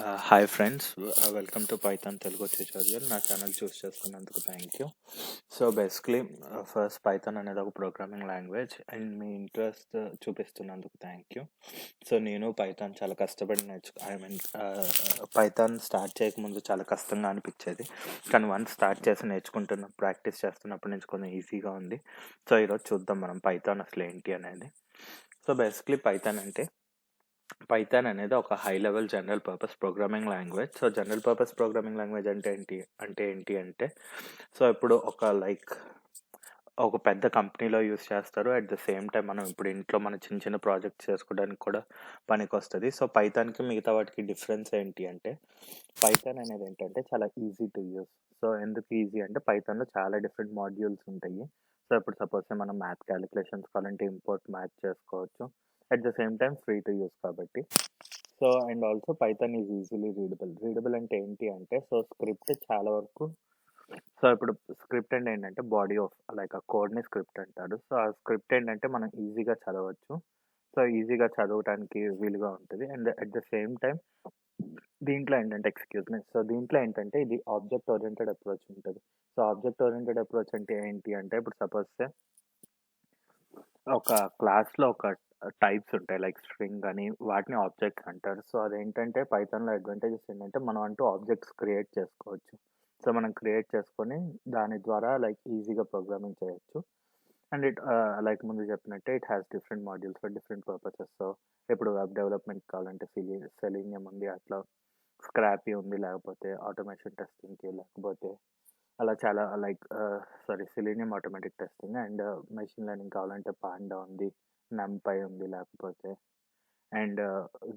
Hi friends, welcome to Python Telugu tutorial. నా channel చూస్ చేసుకున్నందుకు thank you. So basically first Python అనేది ఒక ప్రోగ్రామింగ్ లాంగ్వేజ్ అండ్ మీ ఇంట్రెస్ట్ చూపిస్తున్నందుకు థ్యాంక్ యూ. సో నేను పైథాన్ చాలా కష్టపడి పైథాన్ స్టార్ట్ చేయకముందు చాలా కష్టంగా అనిపించేది, కానీ వన్స్ స్టార్ట్ చేసి నేర్చుకుంటున్న ప్రాక్టీస్ చేస్తున్నప్పటి నుంచి కొంచెం ఈజీగా ఉంది. సో ఈరోజు చూద్దాం మనం పైథాన్ అసలు ఏంటి అనేది. సో బేసిక్లీ పైథాన్ అనేది ఒక high level general purpose programming language. So general purpose programming language అంటే ఏంటి అంటే సో ఇప్పుడు ఒక పెద్ద కంపెనీలో యూస్ చేస్తారు. అట్ ద సేమ్ టైం మనం ఇప్పుడు ఇంట్లో మన చిన్న చిన్న ప్రాజెక్ట్స్ చేసుకోవడానికి కూడా పనికి వస్తుంది. సో పైథాన్కి మిగతా వాటికి డిఫరెన్స్ ఏంటి అంటే, పైథాన్ అనేది ఏంటంటే చాలా ఈజీ టు యూస్. సో ఎందుకు ఈజీ అంటే పైథాన్లో చాలా డిఫరెంట్ మాడ్యూల్స్ ఉంటాయి. సో ఇప్పుడు సపోజ్ మనం మ్యాథ్ క్యాలిక్యులేషన్స్ కావాలంటే ఇంపోర్ట్ మ్యాథ్ చేసుకోవచ్చు. At the same time free to use కాబట్టి. So and also Python is easily readable అంటే ఏంటి అంటే, సో స్క్రిప్ట్ చాలా వరకు, సో ఇప్పుడు స్క్రిప్ట్ అంటే ఏంటంటే బాడీ ఆఫ్ లైక్ ఆ కోడ్ని స్క్రిప్ట్ అంటారు. సో ఆ స్క్రిప్ట్ ఏంటంటే మనం ఈజీగా చదవచ్చు. సో ఈజీగా చదవడానికి వీలుగా ఉంటుంది. And at the same time దీంట్లో ఏంటంటే ఇది ఆబ్జెక్ట్ ఓరియంటెడ్ అప్రోచ్ ఉంటుంది. సో ఆబ్జెక్ట్ ఓరియంటెడ్ అప్రోచ్ అంటే ఏంటి అంటే, ఇప్పుడు సపోజ్ ఒక క్లాస్లో ఒక టైప్స్ ఉంటాయి లైక్ స్ట్రింగ్ అని, వాటిని ఆబ్జెక్ట్స్ అంటారు. సో అదేంటంటే పైథాన్లో అడ్వాంటేజెస్ ఏంటంటే మనం అంటూ ఆబ్జెక్ట్స్ క్రియేట్ చేసుకోవచ్చు. సో మనం క్రియేట్ చేసుకొని దాని ద్వారా ఈజీగా ప్రోగ్రామింగ్ చేయొచ్చు. అండ్ లైక్ ముందు చెప్పినట్టే it has different modules for different purposes. So ఇప్పుడు వెబ్ డెవలప్మెంట్ కావాలంటే సెలీనియం ఉంది, అట్లా స్క్రాపీ ఉంది, లేకపోతే ఆటోమేషన్ టెస్టింగ్కి, లేకపోతే అలా చాలా selenium automatic testing. And machine learning కావాలంటే పాండా ఉంది, NumPy ఉంది, లేకపోతే అండ్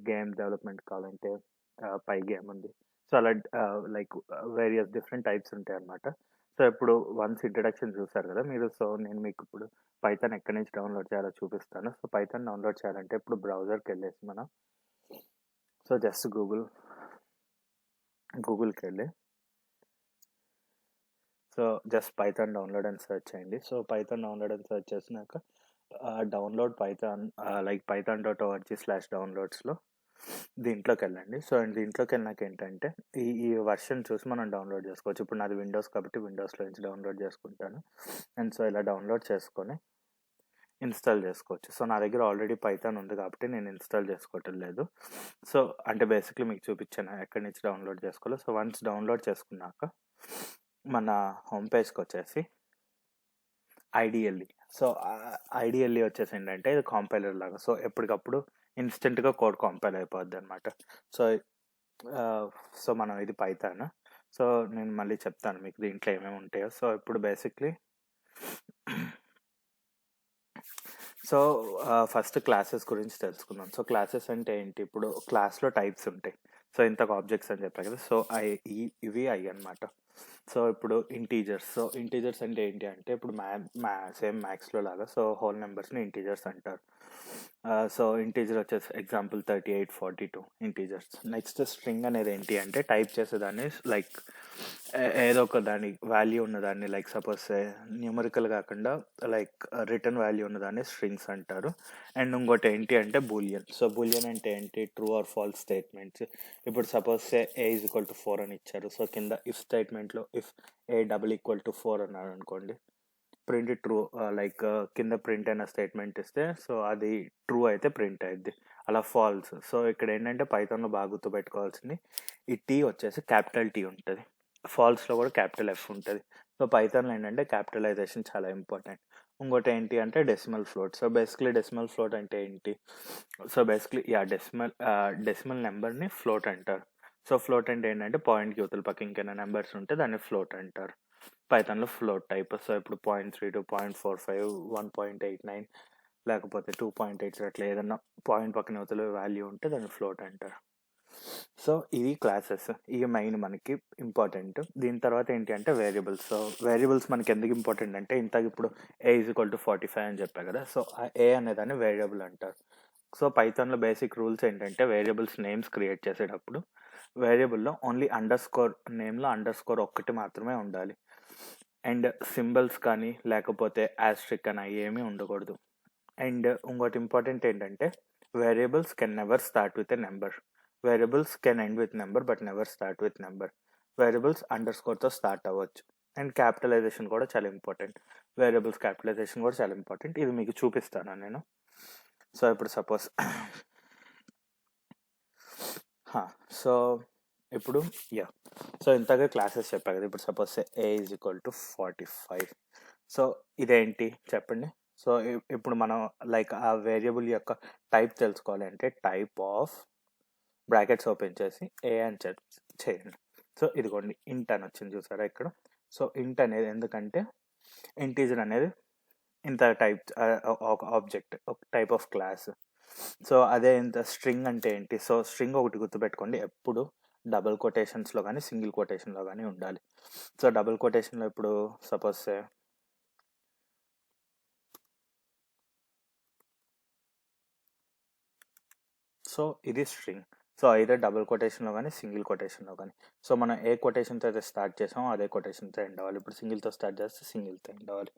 గేమ్ డెవలప్మెంట్ కావాలంటే పై గేమ్ ఉంది. సో అలా వేరియస్ డిఫరెంట్ టైప్స్ ఉంటాయి అన్నమాట. సో ఇప్పుడు వన్స్ ఇంట్రడక్షన్ చూసారు కదా మీరు. సో నేను మీకు ఇప్పుడు పైథాన్ ఎక్కడి నుంచి డౌన్లోడ్ చేయాలో చూపిస్తాను. సో పైథాన్ డౌన్లోడ్ చేయాలంటే ఇప్పుడు బ్రౌజర్కి వెళ్ళేసి మనం జస్ట్ గూగుల్కి వెళ్ళి జస్ట్ పైథాన్ డౌన్లోడ్ అని సెర్చ్ చేయండి. సో పైథాన్ డౌన్లోడ్ అని సెర్చ్ చేసినాక డౌన్లోడ్ పైథాన్ python.org/downloadsలో దీంట్లోకి వెళ్ళండి. సో అండ్ దీంట్లోకి వెళ్ళినాక ఏంటంటే ఈ వర్షన్ చూసి మనం డౌన్లోడ్ చేసుకోవచ్చు. ఇప్పుడు నాది విండోస్ కాబట్టి విండోస్లో నుంచి డౌన్లోడ్ చేసుకుంటాను. అండ్ సో ఇలా డౌన్లోడ్ చేసుకొని ఇన్స్టాల్ చేసుకోవచ్చు. సో నా దగ్గర ఆల్రెడీ పైథాన్ ఉంది కాబట్టి నేను ఇన్స్టాల్ చేసుకోవటం లేదు. సో అంటే బేసిక్లీ మీకు చూపించాను ఎక్కడి నుంచి డౌన్లోడ్ చేసుకోవాలో. సో వన్స్ డౌన్లోడ్ చేసుకున్నాక మన హోమ్ పేజ్కి వచ్చేసి ఐడిఎల్ఈ. సో ఐడిఎల్ఈ వచ్చేసి ఏంటంటే ఇది కాంపైలర్ లాగా. సో ఎప్పటికప్పుడు ఇన్స్టెంట్గా కోడ్ కాంపైల్ అయిపోద్ది అనమాట. సో మనం ఇది పైథాన్. సో నేను మళ్ళీ చెప్తాను మీకు దీంట్లో ఏమేమి ఉంటాయో. సో ఇప్పుడు బేసిక్లీ ఫస్ట్ క్లాసెస్ గురించి తెలుసుకుందాం. సో క్లాసెస్ అంటే ఏంటి, ఇప్పుడు క్లాస్లో టైప్స్ ఉంటాయి. సో ఇంతకు ఆబ్జెక్ట్స్ అని చెప్పాను కదా. సో ఇవి అయ్యి అనమాట. సో ఇప్పుడు ఇంటీజర్స్ అంటే ఏంటి అంటే, ఇప్పుడు సేమ్ మ్యాథ్స్లో లాగా సో హోల్ నెంబర్స్ని ఇంటీజర్స్ అంటారు. సో ఇంటీజర్ వచ్చేసి ఎగ్జాంపుల్ 38, 42 ఇంటీజర్స్. నెక్స్ట్ స్ట్రింగ్ అనేది ఏంటి అంటే, టైప్ చేసేదాన్ని ఏదో ఒక దాని వాల్యూ ఉన్నదాన్ని సపోజ్ న్యూమరికల్ కాకుండా రిటర్న్ వాల్యూ ఉన్నదాన్ని స్ట్రింగ్స్ అంటారు. అండ్ ఇంకోటి ఏంటి అంటే బూలియన్. సో బూలియన్ అంటే ఏంటి, ట్రూ ఆర్ ఫాల్స్ స్టేట్మెంట్స్. ఇప్పుడు సపోజ్ A = 4 అని ఇచ్చారు. సో కింద ఇఫ్ స్టేట్మెంట్లో ఇఫ్ A = 4 అన్నారు అనుకోండి, ప్రింట్ ట్రూ, కింద ప్రింట్ అయిన స్టేట్మెంట్ ఇస్తే సో అది ట్రూ అయితే ప్రింట్ అయ్యిద్ది, అలా ఫాల్స్. సో ఇక్కడ ఏంటంటే పైథాన్లో బాగా గుర్తుపెట్టుకోవాల్సింది, ఈ టీ వచ్చేసి క్యాపిటల్ T ఉంటుంది, ఫాల్స్లో కూడా క్యాపిటల్ F ఉంటుంది. సో పైథాన్లో ఏంటంటే క్యాపిటలైజేషన్ చాలా ఇంపార్టెంట్. ఇంకోటి ఏంటి అంటే decimal float. So basically decimal float అంటే ఏంటి, సో బేసిక్లీ డెసిమల్ నెంబర్ని ఫ్లోట్ అంటారు. సో ఫ్లోట్ అంటే ఏంటంటే పాయింట్కి యువతల పక్క ఇంకైనా నెంబర్స్ ఉంటే దాన్ని ఫ్లోట్ అంటారు పైథాన్లో ఫ్లోట్ టైప్. సో ఇప్పుడు 0.32, 0.45, 1.89 లేకపోతే 2.8 అట్లా ఏదన్నా పాయింట్ పక్కన యువతల వాల్యూ ఉంటే దాన్ని ఫ్లోట్ అంటారు. సో ఇవి క్లాసెస్, ఇవి మెయిన్ మనకి ఇంపార్టెంట్. దీని తర్వాత ఏంటి అంటే వేరియబుల్స్. సో వేరియబుల్స్ మనకి ఎందుకు ఇంపార్టెంట్ అంటే, ఇప్పుడు A = 45 అని చెప్పా కదా. సో ఆ A అనేదాన్ని వేరియబుల్ అంటారు. సో పైథాన్లో బేసిక్ రూల్స్ ఏంటంటే, వేరియబుల్స్ నేమ్స్ క్రియేట్ చేసేటప్పుడు వేరియబుల్లో ఓన్లీ నేమ్లో అండర్స్కోర్ ఒక్కటి మాత్రమే ఉండాలి. అండ్ సింబల్స్ కానీ లేకపోతే ఆస్ట్రిక్ అని ఏమీ ఉండకూడదు. అండ్ ఇంకోటి ఇంపార్టెంట్ ఏంటంటే, variables can never start with a number. Variables can end with number but never start with number. Variables అండర్స్కోర్తో స్టార్ట్ అవ్వచ్చు. అండ్ క్యాపిటలైజేషన్ కూడా చాలా ఇంపార్టెంట్. వేరియబుల్స్ క్యాపిటలైజేషన్ కూడా చాలా ఇంపార్టెంట్. ఇది మీకు చూపిస్తాను నేను. సో ఇప్పుడు సపోజ్ సో ఇప్పుడు సో ఇంతగా క్లాసెస్ చెప్పా కదా. ఇప్పుడు suppose A is equal to 45. So ఇదేంటి చెప్పండి. సో ఇప్పుడు మనం లైక్ ఆ వేరియబుల్ యొక్క టైప్ తెలుసుకోవాలి అంటే టైప్ ఆఫ్ బ్రాకెట్స్ ఓపెన్ చేసి ఏ అని చేయండి. సో ఇదిగోండి ఇంట్ అని వచ్చింది చూసారా ఇక్కడ. సో ఇంట్ అనేది ఎందుకంటే ఇంటీజర్ అనేది ఇంత టైప్ ఒక ఆబ్జెక్ట్, ఒక టైప్ ఆఫ్ క్లాస్. సో అదే ఇంత స్ట్రింగ్ అంటే ఏంటి? సో స్ట్రింగ్ ఒకటి గుర్తుపెట్టుకోండి, ఎప్పుడు డబుల్ కొటేషన్స్లో కానీ సింగిల్ కొటేషన్లో కానీ ఉండాలి. సో డబుల్ కొటేషన్లో ఇప్పుడు సపోజ్ సో ఇది స్ట్రింగ్. సో ఐదర్ డబుల్ కొటేషన్లో కానీ సింగిల్ కొటేషన్లో కానీ. సో మనం ఏ కొటేషన్తో అయితే స్టార్ట్ చేసామో అదే కొటేషన్తో ఎండ్ అవ్వాలి. ఇప్పుడు సింగిల్తో స్టార్ట్ చేస్తే సింగిల్తో ఎండ్ అవ్వాలి.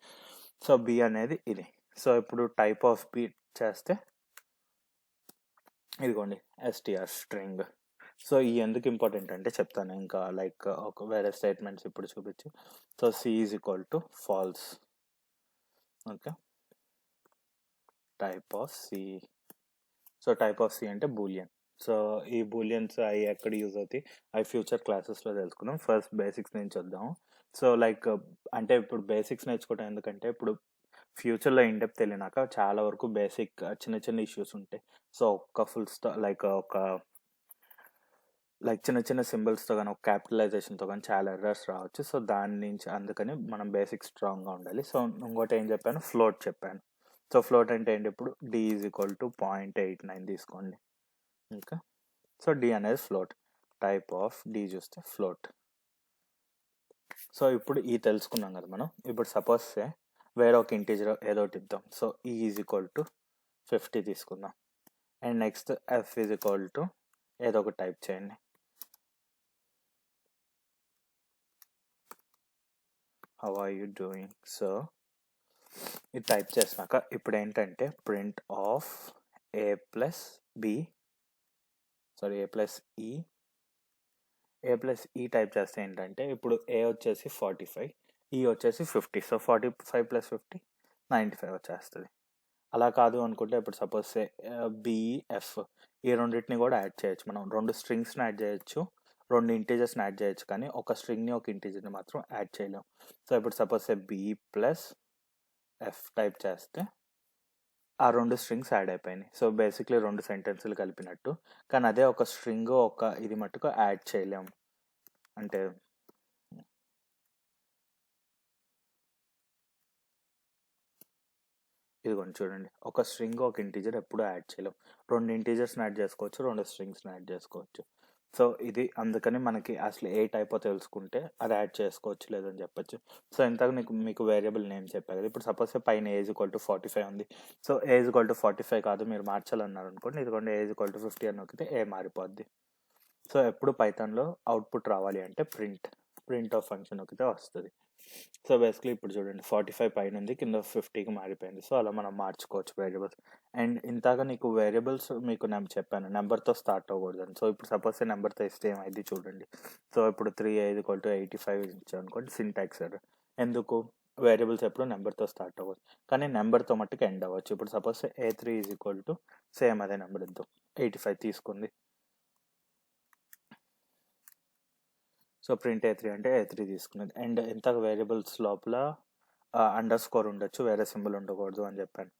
సో బి అనేది ఇది. సో ఇప్పుడు టైప్ ఆఫ్ బి చేస్తే ఇదిగోండి ఎస్టిఆర్ స్ట్రింగ్. సో ఈ ఎందుకు ఇంపార్టెంట్ అంటే చెప్తాను ఇంకా, లైక్ ఒక వేరే స్టేట్మెంట్స్ ఇప్పుడు చూపించు. So C is equal to false. Okay, type of C. So type of C అంటే బూలియన్. సో ఈ బూలియన్స్ అవి ఎక్కడ యూజ్ అవుతాయి అవి ఫ్యూచర్ క్లాసెస్లో తెలుసుకుందాం. ఫస్ట్ బేసిక్స్ నుంచి వద్దాము. సో లైక్ అంటే ఇప్పుడు బేసిక్స్ నేర్చుకోవడం ఎందుకంటే ఇప్పుడు ఫ్యూచర్లో ఇన్డెప్త్ వెళ్ళినాక చాలా వరకు బేసిక్ చిన్న చిన్న ఇష్యూస్ ఉంటాయి. సో ఒక్క ఫుల్ లైక్ చిన్న చిన్న సింబల్స్తో కానీ ఒక క్యాపిటలైజేషన్తో కానీ చాలా ఎర్రర్స్ రావచ్చు. సో దాని నుంచి అందుకని మనం బేసిక్ స్ట్రాంగ్గా ఉండాలి. సో ఇంకోటి ఏం చెప్పాను, ఫ్లోట్ చెప్పాను. సో ఫ్లోట్ అంటే ఏంటి? ఇప్పుడు డి ఈజ్ ఈక్వల్ టు 0.89 తీసుకోండి. ఇంకా సో డి అనేది ఫ్లోట్. టైప్ ఆఫ్ డి చూస్తే ఫ్లోట్. సో ఇప్పుడు ఈ తెలుసుకున్నాం కదా మనం. ఇప్పుడు సపోజ్ వేరే ఒక ఇంటీజర్ ఏదో ఒకటి ఇద్దాం. సో ఈ ఈజ్ ఈక్వల్ టు 50 తీసుకుందాం. And next F is equal to ఏదో ఒకటి టైప్ చేయండి. How are you doing? So ఇది టైప్ చేసినాక ఇప్పుడు ఏంటంటే print of A plus B, sorry A plus E type చేస్తే ఏంటంటే ఇప్పుడు ఏ వచ్చేసి 45, ఈ వచ్చేసి 50. సో 45 + 50 95 వచ్చేస్తుంది. అలా కాదు అనుకుంటే ఇప్పుడు సపోజ్ బిఎఫ్ ఈ రెండింటిని కూడా యాడ్ చేయొచ్చు. మనం 2 స్ట్రింగ్స్ని యాడ్ చేయొచ్చు, 2 ఇంటీజర్స్ని యాడ్ చేయొచ్చు, కానీ ఒక స్ట్రింగ్ని ఒక ఇంటీజర్ని మాత్రం యాడ్ చేయలేము. సో ఇప్పుడు suppose B plus F type చేస్తే ఆ 2 స్ట్రింగ్స్ యాడ్ అయిపోయినాయి. సో బేసిక్లీ 2 సెంటెన్సులు కలిపినట్టు. కానీ అదే ఒక స్ట్రింగ్ ఒక ఇది మట్టుకు యాడ్ చేయలేము. అంటే ఇదిగోండి చూడండి, ఒక స్ట్రింగ్ ఒక ఇంటీజర్ ఎప్పుడు యాడ్ చేయలేం. 2 ఇంటీజర్స్ని యాడ్ చేసుకోవచ్చు, 2 స్ట్రింగ్స్ని యాడ్ చేసుకోవచ్చు. సో ఇది అందుకని మనకి అసలు ఏ టైప్ తెలుసుకుంటే అది యాడ్ చేసుకోవచ్చు లేదని చెప్పచ్చు. సో ఇంతకు మీకు వేరియబుల్ నేమ్ చెప్పారు కదా. ఇప్పుడు సపోజ్ పైన ఏజ్ ఈక్వల్ టు 45 ఉంది. సో ఏజ్ ఈక్వల్ టు 45 కాదు మీరు మార్చాలన్నారు అనుకోండి, ఇదిగోండి ఏజ్ ఈక్వల్ టు 50 అని నొక్కితే ఏ మారిపోద్ది. సో ఎప్పుడు పైథాన్లో అవుట్పుట్ రావాలి అంటే ప్రింట్ ఆఫ్ ఫంక్షన్ నొక్కితే వస్తుంది. సో బేసిక్లీ ఇప్పుడు చూడండి 45 పైన ఉంది, కింద 50కి మారిపోయింది. సో అలా మనం మార్చుకోవచ్చు వేరియబుల్స్. అండ్ ఇంతగా నీకు వేరియబుల్స్ మీకు నేను చెప్పాను నెంబర్తో స్టార్ట్ అవ్వకూడదని. సో ఇప్పుడు సపోజ్ నెంబర్తో ఇస్తే ఏమైంది చూడండి. సో ఇప్పుడు 3 = 85 ఇచ్చాను అనుకోండి, సింటాక్స్ ఎర్రర్. ఎందుకు? వేరియబుల్స్ ఎప్పుడు నెంబర్తో స్టార్ట్ అవ్వచ్చు, కానీ నెంబర్తో మట్టుకు ఎండ్ అవ్వచ్చు. ఇప్పుడు సపోజ్ A3 = సేమ్ అదే నెంబర్ ఇద్దాం, 85 తీసుకుంది. సో ప్రింట్ A3 అంటే A3 తీసుకున్నది. అండ్ ఎంత వేరియబుల్స్ లోపల అండర్ స్కోర్ ఉండొచ్చు, వేరే సింబల్ ఉండకూడదు అని చెప్పాను.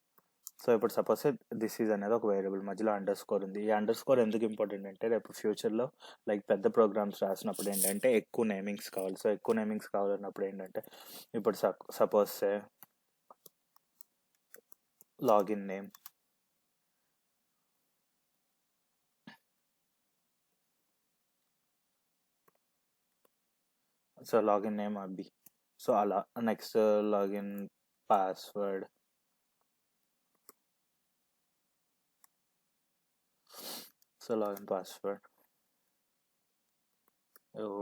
సో ఇప్పుడు సపోజ్ దిస్ ఈజ్ అనేది ఒక వేరియబుల్, మధ్యలో అండర్ స్కోర్ ఉంది. ఈ అండర్ స్కోర్ ఎందుకు ఇంపార్టెంట్ అంటే రేపు ఫ్యూచర్లో లైక్ పెద్ద ప్రోగ్రామ్స్ రాసినప్పుడు ఏంటంటే ఎక్కువ నేమింగ్స్ కావాలి. సో ఎక్కువ నేమింగ్స్ కావాలన్నప్పుడు ఏంటంటే ఇప్పుడు suppose login name, so login name Abbi. So అలా next login password, so login password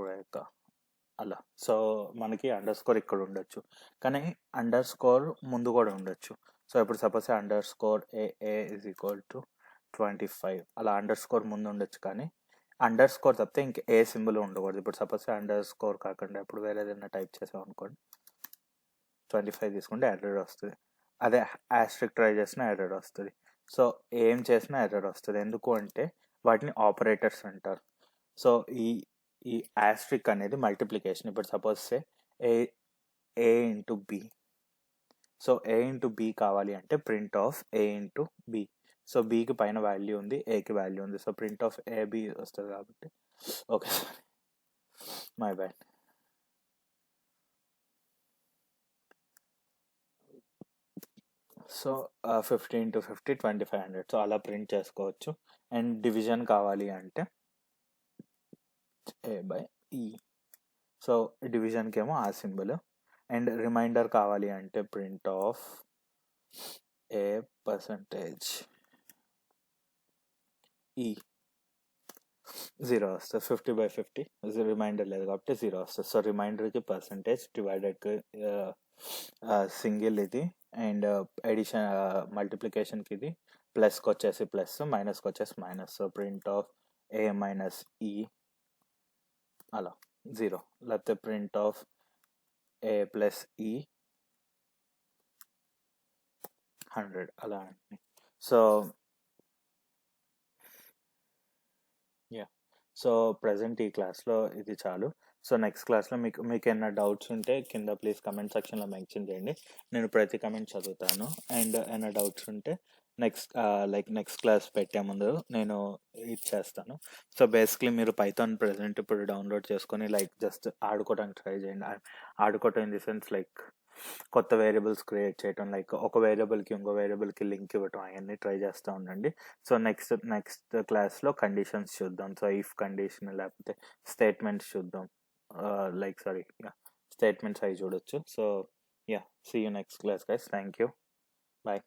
Rekha అలా. సో మనకి అండర్ స్కోర్ ఇక్కడ ఉండొచ్చు, కానీ అండర్ స్కోర్ ముందు కూడా ఉండొచ్చు. సో ఇప్పుడు సపోజ్ అండర్ స్కోర్ AA = 25 అలా అండర్ స్కోర్ ముందు ఉండొచ్చు, కానీ అండర్ స్కోర్ తప్పితే ఇంక ఏ సింబల్ ఉండకూడదు. ఇప్పుడు సపోజ్ అండర్ స్కోర్ కాకుండా ఇప్పుడు వేరే ఏదైనా టైప్ చేసాం అనుకోండి, 25 తీసుకుంటే ఎర్రర్ వస్తుంది. అదే యాస్ట్రిక్ ట్రై చేసినా ఎర్రర్ వస్తుంది. సో ఏం చేసినా ఎర్రర్ వస్తుంది. ఎందుకు అంటే వాటిని ఆపరేటర్స్ అంటారు. సో ఈ ఈ యాస్ట్రిక్ అనేది మల్టిప్లికేషన్. ఇప్పుడు suppose say A into B. So A into B కావాలి అంటే print of A into B. So బికి పైన వాల్యూ ఉంది, ఏకి వాల్యూ ఉంది. సో ప్రింట్ ఆఫ్ ఏబి వస్తుంది కాబట్టి okay sorry my bad. So 50 into 50 2500. So అలా ప్రింట్ చేసుకోవచ్చు. అండ్ డివిజన్ కావాలి అంటే ఏ బై ఈ. సో డివిజన్కి ఏమో ఆ సింబల్. అండ్ రిమైండర్ కావాలి అంటే ప్రింట్ ఆఫ్ ఏ పర్సంటేజ్ ఈ. 0 వస్తుంది. 50/50 రిమైండర్ లేదు కాబట్టి 0 వస్తుంది. సో రిమైండర్కి పర్సంటేజ్, డివైడెడ్కి సింగిల్ ఇది, అండ్ ఎడిషన్ మల్టిప్లికేషన్కి ఇది, ప్లస్కి వచ్చేసి ప్లస్, మైనస్కి వచ్చేసి minus. So print of A minus ఈ అలా 0. లేకపోతే ప్రింట్ ఆఫ్ ఏ ప్లస్ ఈ 100 అలా అండి. సో సో ప్రజెంట్ ఈ క్లాస్లో ఇది చాలు. సో నెక్స్ట్ క్లాస్లో మీకు ఏమైనా డౌట్స్ ఉంటే కింద ప్లీజ్ కమెంట్ సెక్షన్లో మెన్షన్ చేయండి. నేను ప్రతి కమెంట్ చదువుతాను. అండ్ ఏమైనా డౌట్స్ ఉంటే నెక్స్ట్ క్లాస్ పెట్టే ముందు నేను ఇచ్చేస్తాను. సో బేసిక్లీ మీరు పైథాన్ ప్రజెంట్ ఇప్పుడు డౌన్లోడ్ చేసుకొని జస్ట్ ఆడుకోవడానికి ట్రై చేయండి. ఆడుకోవటం ఇన్ ది సెన్స్ కొత్త వేరియబుల్స్ క్రియేట్ చేయటం, ఒక వేరియబుల్కి ఇంకో వేరియబుల్కి లింక్ ఇవ్వటం, అవన్నీ ట్రై చేస్తూ ఉండండి. సో నెక్స్ట్ క్లాస్లో కండిషన్స్ చూద్దాం. సో ఇఫ్ కండిషన్ లేకపోతే స్టేట్మెంట్స్ చూద్దాం. స్టేట్మెంట్స్ అవి చూడొచ్చు. So see you next class guys. Thank you. Bye.